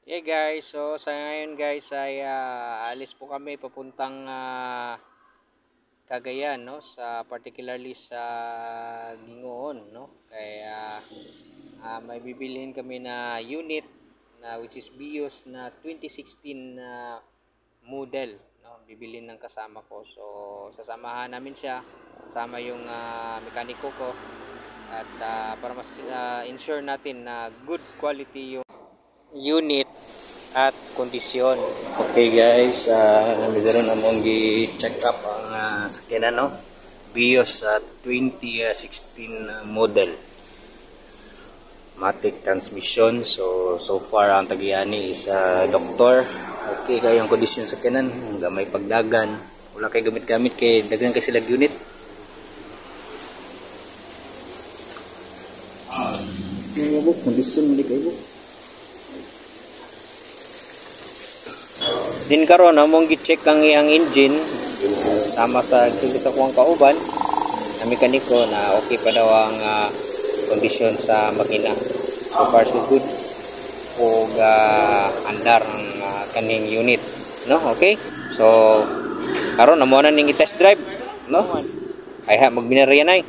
Yeah guys, so sa ngayon guys ay alis po kami papuntang Cagayan, no, sa particularly sa Gingoon, no. Kaya may bibilhin kami na unit na which is BIOS na 2016 model, no. Bibilhin ng kasama ko. So sasamahan namin siya, kasama yung mekaniko ko at para mas ensure natin na good quality yung unit at kondisyon. Okay guys, nandito na mong i-check up ang sakyanan, no? BIOS 2016 model matic transmission. So far ang tagiyani is doktor. Okay kayo ang kondisyon sa sakyanan, gamay pagdagan, wala kay gamit-gamit kay daghan kay sila unit. Kondisyon mali kayo. Din karon among gi-check ang iyang engine sama sa kuwang kauban na mekaniko na okay pa daw ang kondisyon sa makina. So far so good ug andar ang kaning unit, no? Okay, so karon amo na ning i-test drive, no? Ay magbinarya nay.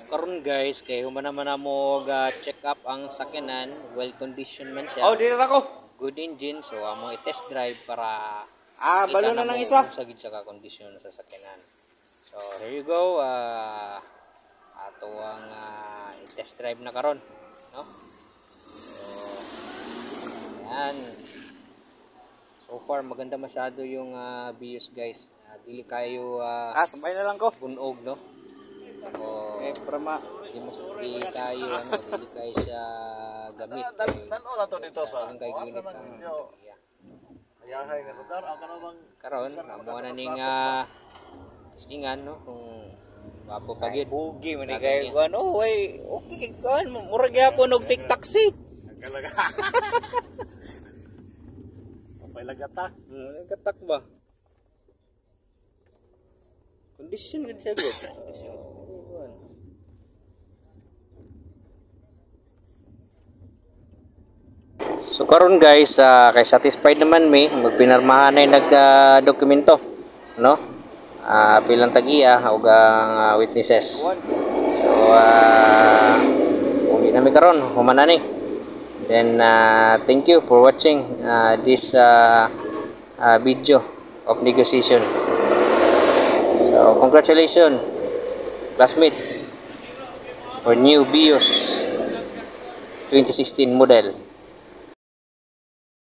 Karon guys, kay human naman mo check up ang sakyanan, well conditioned man siya. Oh, dito na ko. Good engine, so amo i-test drive para balo na ng isa. Sa gid sa kondisyon sa sakyanan. So here you go, ato ang i-test drive na karon, no? So ayan. So far maganda masyado yung BIOS guys. Dili kayo Sabay na lang ko. bunog, no? O Prama. di kayo dili kayo siya gamit Tanaw na to dito sa. kay unit ang Ayahay nga lugar, ang kanang karon amo na ning testingan, no, kung wapo pagid bugi man ni kay kuan. Oh, way okay kuan, murag gyapon og take taxi. Nagalaga. Papay lagata. Katak ba? Kondisyon gid siya good. So karon guys, kay satisfied naman mi, magpinarmahan ay nag-dokumento, no? Pilang tagiya ug ang witnesses. So uwi na mi karon, human na ni. Then thank you for watching this video of negotiation. So congratulations classmate for new BIOS 2016 model.